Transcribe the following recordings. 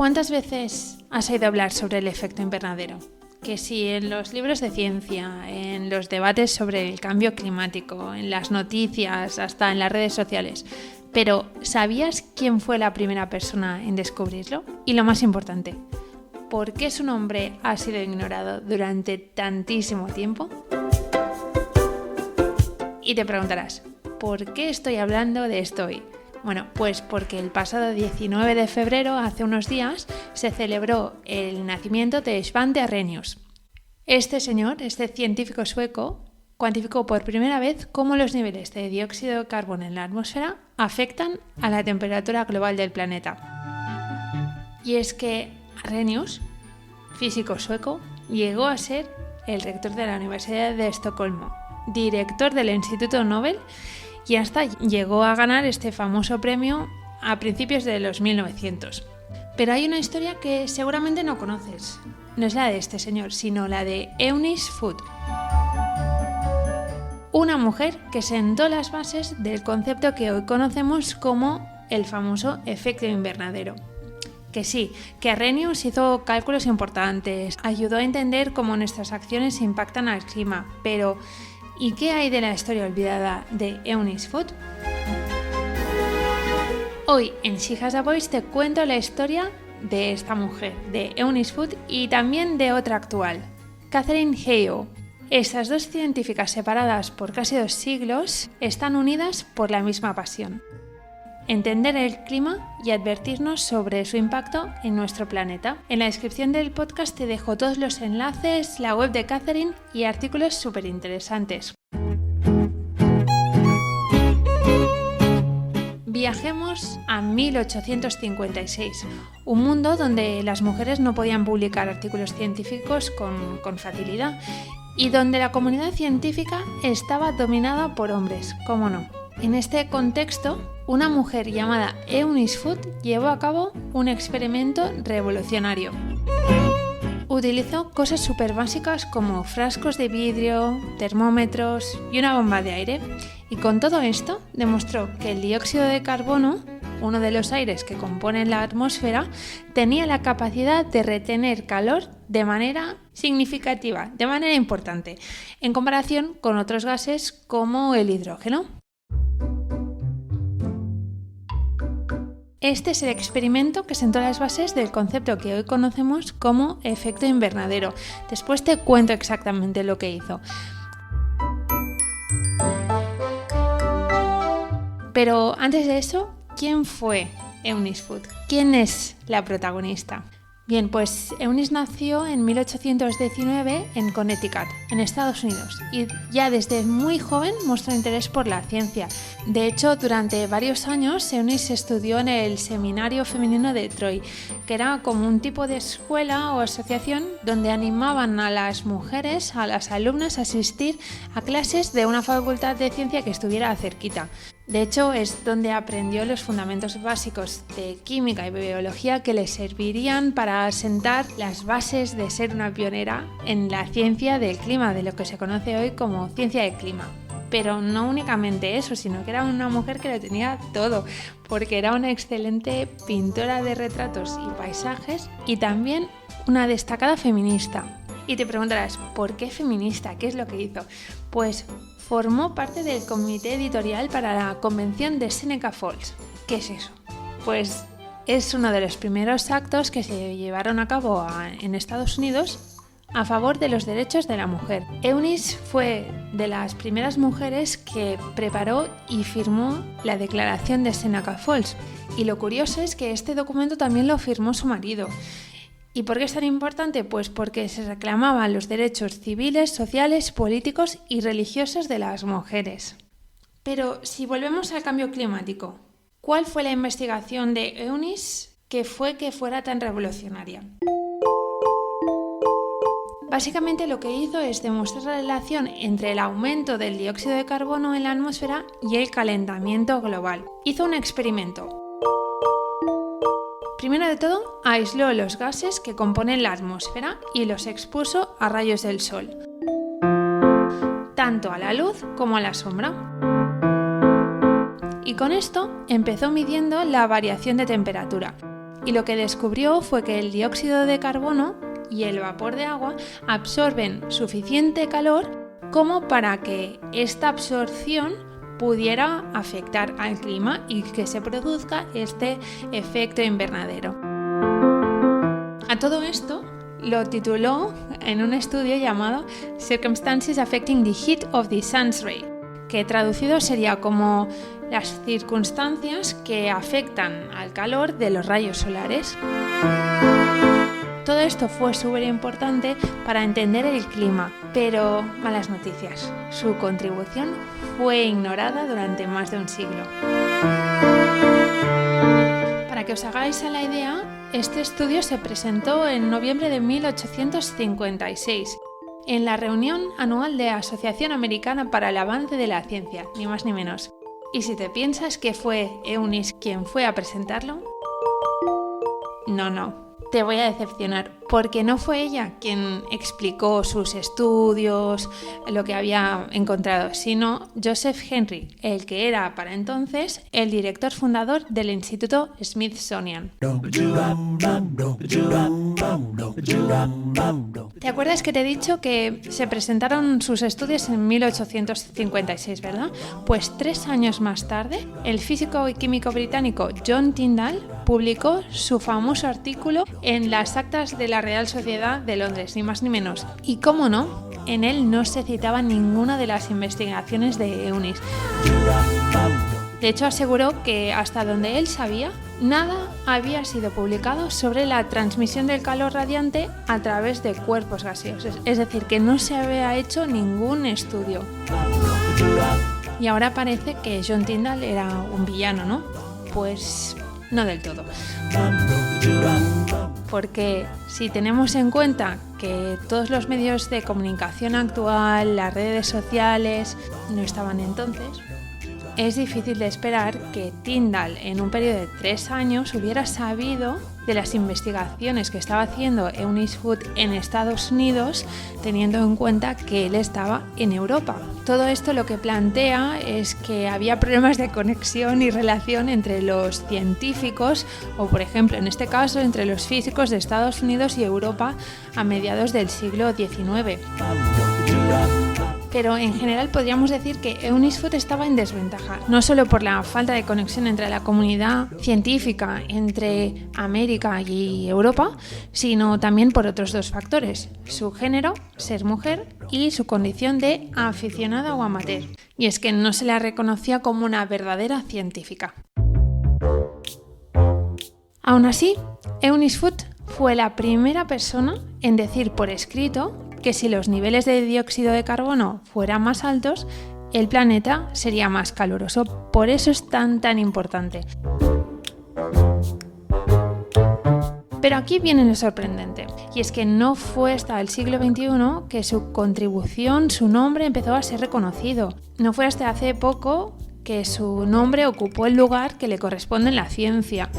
¿Cuántas veces has oído hablar sobre el efecto invernadero? Que si en los libros de ciencia, en los debates sobre el cambio climático, en las noticias, hasta en las redes sociales. Pero, ¿sabías quién fue la primera persona en descubrirlo? Y lo más importante, ¿por qué su nombre ha sido ignorado durante tantísimo tiempo? Y te preguntarás, ¿por qué estoy hablando de esto hoy? Bueno, pues porque el pasado 19 de febrero, hace unos días, se celebró el nacimiento de Svante Arrhenius. Este señor, este científico sueco, cuantificó por primera vez cómo los niveles de dióxido de carbono en la atmósfera afectan a la temperatura global del planeta. Y es que Arrhenius, físico sueco, llegó a ser el rector de la Universidad de Estocolmo, director del Instituto Nobel, y hasta llegó a ganar este famoso premio a principios de los 1900. Pero hay una historia que seguramente no conoces. No es la de este señor, sino la de Eunice Foot. Una mujer que sentó las bases del concepto que hoy conocemos como el famoso efecto invernadero. Que sí, que Arrhenius hizo cálculos importantes, ayudó a entender cómo nuestras acciones impactan al clima, pero ¿y qué hay de la historia olvidada de Eunice Foot? Hoy en She Has a Voice te cuento la historia de esta mujer, de Eunice Foot, y también de otra actual, Katherine Hayhoe. Estas dos científicas separadas por casi 2 siglos están unidas por la misma pasión: entender el clima y advertirnos sobre su impacto en nuestro planeta. En la descripción del podcast te dejo todos los enlaces, la web de Katherine y artículos súper interesantes. Viajemos a 1856, un mundo donde las mujeres no podían publicar artículos científicos con facilidad y donde la comunidad científica estaba dominada por hombres, ¿cómo no? En este contexto, una mujer llamada Eunice Foot llevó a cabo un experimento revolucionario. Utilizó cosas súper básicas como frascos de vidrio, termómetros y una bomba de aire. Y con todo esto demostró que el dióxido de carbono, uno de los aires que componen la atmósfera, tenía la capacidad de retener calor de manera significativa, de manera importante, en comparación con otros gases como el hidrógeno. Este es el experimento que sentó las bases del concepto que hoy conocemos como efecto invernadero. Después te cuento exactamente lo que hizo. Pero antes de eso, ¿quién fue Eunice Foot? ¿Quién es la protagonista? Bien, pues Eunice nació en 1819 en Connecticut, en Estados Unidos, y ya desde muy joven mostró interés por la ciencia. De hecho, durante varios años Eunice estudió en el Seminario Femenino de Troy, que era como un tipo de escuela o asociación donde animaban a las mujeres, a las alumnas, a asistir a clases de una facultad de ciencia que estuviera cerquita. De hecho, es donde aprendió los fundamentos básicos de química y biología que le servirían para sentar las bases de ser una pionera en la ciencia del clima, de lo que se conoce hoy como ciencia del clima. Pero no únicamente eso, sino que era una mujer que lo tenía todo, porque era una excelente pintora de retratos y paisajes y también una destacada feminista. Y te preguntarás, ¿por qué feminista? ¿Qué es lo que hizo? Pues formó parte del comité editorial para la convención de Seneca Falls. ¿Qué es eso? Pues es uno de los primeros actos que se llevaron a cabo en Estados Unidos a favor de los derechos de la mujer. Eunice fue de las primeras mujeres que preparó y firmó la declaración de Seneca Falls. Y lo curioso es que este documento también lo firmó su marido. ¿Y por qué es tan importante? Pues porque se reclamaban los derechos civiles, sociales, políticos y religiosos de las mujeres. Pero si volvemos al cambio climático, ¿cuál fue la investigación de Eunice que fue que fuera tan revolucionaria? Básicamente lo que hizo es demostrar la relación entre el aumento del dióxido de carbono en la atmósfera y el calentamiento global. Hizo un experimento. Primero de todo, aisló los gases que componen la atmósfera y los expuso a rayos del sol, tanto a la luz como a la sombra. Y con esto empezó midiendo la variación de temperatura. y lo que descubrió fue que el dióxido de carbono y el vapor de agua absorben suficiente calor como para que esta absorción pudiera afectar al clima y que se produzca este efecto invernadero. A todo esto lo tituló en un estudio llamado Circumstances Affecting the Heat of the Sun's Ray, que traducido sería como las circunstancias que afectan al calor de los rayos solares. Todo esto fue súper importante para entender el clima, pero malas noticias. Su contribución fue ignorada durante más de un siglo. Para que os hagáis a la idea, este estudio se presentó en noviembre de 1856 en la reunión anual de Asociación Americana para el Avance de la Ciencia, ni más ni menos. ¿Y si te piensas que fue Eunice quien fue a presentarlo? No. Te voy a decepcionar, porque no fue ella quien explicó sus estudios, lo que había encontrado, sino Joseph Henry, el que era para entonces el director fundador del Instituto Smithsonian. ¿Te acuerdas que te he dicho que se presentaron sus estudios en 1856, verdad? Pues 3 años más tarde, el físico y químico británico John Tyndall publicó su famoso artículo en las actas de la Real Sociedad de Londres, ni más ni menos. Y cómo no, en él no se citaba ninguna de las investigaciones de Eunice. De hecho, aseguró que hasta donde él sabía, nada había sido publicado sobre la transmisión del calor radiante a través de cuerpos gaseosos. Es decir, que no se había hecho ningún estudio. Y ahora parece que John Tyndall era un villano, ¿no? Pues no del todo. Porque si tenemos en cuenta que todos los medios de comunicación actual, las redes sociales, no estaban entonces, es difícil de esperar que Tyndall en un periodo de 3 años hubiera sabido de las investigaciones que estaba haciendo Eunice Foot en Estados Unidos, teniendo en cuenta que él estaba en Europa. Todo esto lo que plantea es que había problemas de conexión y relación entre los científicos, o por ejemplo en este caso entre los físicos de Estados Unidos y Europa a mediados del siglo XIX. Pero en general podríamos decir que Eunice Foot estaba en desventaja, no solo por la falta de conexión entre la comunidad científica entre América y Europa, sino también por otros 2 factores: su género, ser mujer, y su condición de aficionada o amateur. Y es que no se la reconocía como una verdadera científica. Aún así, Eunice Foot fue la primera persona en decir por escrito que si los niveles de dióxido de carbono fueran más altos, el planeta sería más caluroso. Por eso es tan importante. Pero aquí viene lo sorprendente, y es que no fue hasta el siglo XXI que su contribución, su nombre empezó a ser reconocido. No fue hasta hace poco que su nombre ocupó el lugar que le corresponde en la ciencia.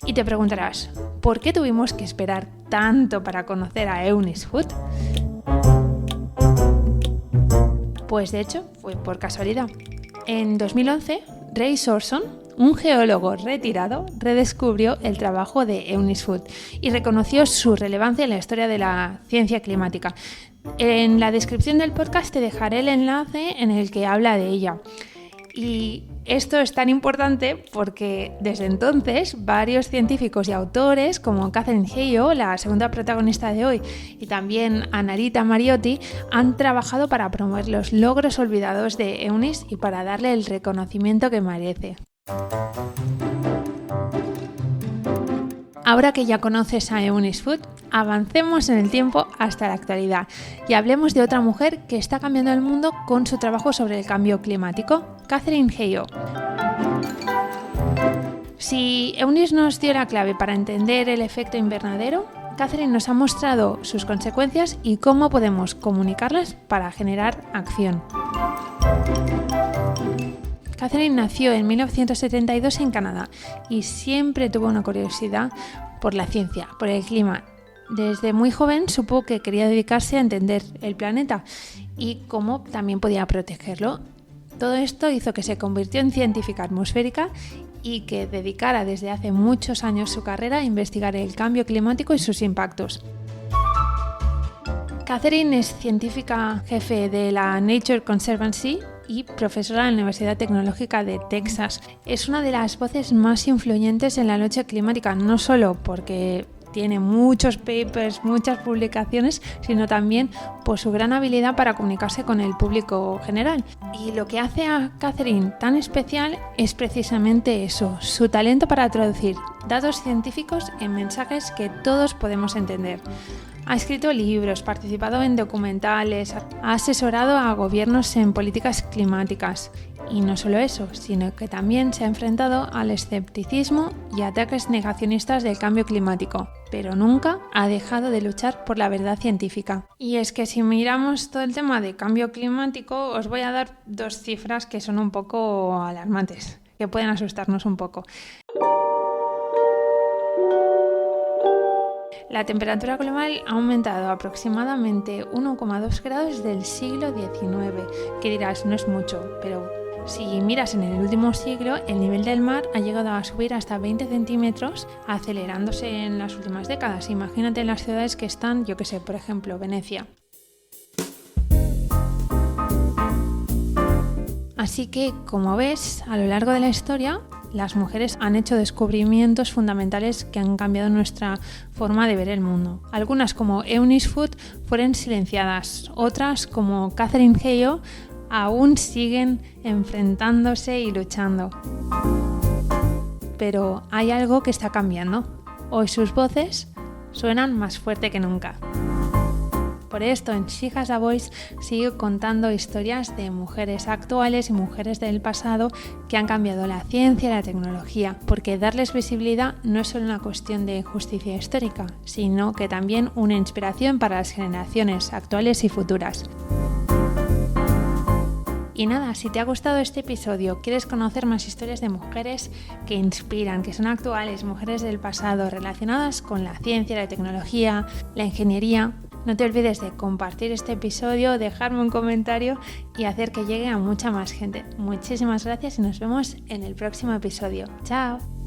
Y te preguntarás, ¿por qué tuvimos que esperar tanto para conocer a Eunice Foot? Pues de hecho, fue por casualidad. En 2011, Ray Sorson, un geólogo retirado, redescubrió el trabajo de Eunice Foot y reconoció su relevancia en la historia de la ciencia climática. En la descripción del podcast te dejaré el enlace en el que habla de ella. Y esto es tan importante porque desde entonces varios científicos y autores como Catherine Hayhoe, la segunda protagonista de hoy, y también Annarita Mariotti han trabajado para promover los logros olvidados de Eunice y para darle el reconocimiento que merece. Ahora que ya conoces a Eunice Foot, avancemos en el tiempo hasta la actualidad y hablemos de otra mujer que está cambiando el mundo con su trabajo sobre el cambio climático, Catherine Hayhoe. Si Eunice nos dio la clave para entender el efecto invernadero, Catherine nos ha mostrado sus consecuencias y cómo podemos comunicarlas para generar acción. Catherine nació en 1972 en Canadá y siempre tuvo una curiosidad por la ciencia, por el clima. Desde muy joven supo que quería dedicarse a entender el planeta y cómo también podía protegerlo. Todo esto hizo que se convirtió en científica atmosférica y que dedicara desde hace muchos años su carrera a investigar el cambio climático y sus impactos. Catherine es científica jefe de la Nature Conservancy y profesora en la Universidad Tecnológica de Texas. Es una de las voces más influyentes en la lucha climática, no solo porque tiene muchos papers, muchas publicaciones, sino también por su gran habilidad para comunicarse con el público general. Y lo que hace a Catherine tan especial es precisamente eso, su talento para traducir datos científicos en mensajes que todos podemos entender. Ha escrito libros, participado en documentales, ha asesorado a gobiernos en políticas climáticas. Y no solo eso, sino que también se ha enfrentado al escepticismo y ataques negacionistas del cambio climático, pero nunca ha dejado de luchar por la verdad científica. Y es que si miramos todo el tema de cambio climático, os voy a dar 2 cifras que son un poco alarmantes, que pueden asustarnos un poco. La temperatura global ha aumentado aproximadamente 1,2 grados desde el siglo XIX, que dirás, no es mucho, pero si miras en el último siglo, el nivel del mar ha llegado a subir hasta 20 centímetros, acelerándose en las últimas décadas. Imagínate en las ciudades que están, yo que sé, por ejemplo, Venecia. Así que, como ves, a lo largo de la historia, las mujeres han hecho descubrimientos fundamentales que han cambiado nuestra forma de ver el mundo. Algunas, como Eunice Foot, fueron silenciadas. Otras, como Catherine Hayhoe, aún siguen enfrentándose y luchando. Pero hay algo que está cambiando. Hoy sus voces suenan más fuerte que nunca. Por esto, en She Has a Voice sigo contando historias de mujeres actuales y mujeres del pasado que han cambiado la ciencia y la tecnología, porque darles visibilidad no es solo una cuestión de justicia histórica, sino que también una inspiración para las generaciones actuales y futuras. Y nada, si te ha gustado este episodio, quieres conocer más historias de mujeres que inspiran, que son actuales, mujeres del pasado, relacionadas con la ciencia, la tecnología, la ingeniería, no te olvides de compartir este episodio, dejarme un comentario y hacer que llegue a mucha más gente. Muchísimas gracias y nos vemos en el próximo episodio. ¡Chao!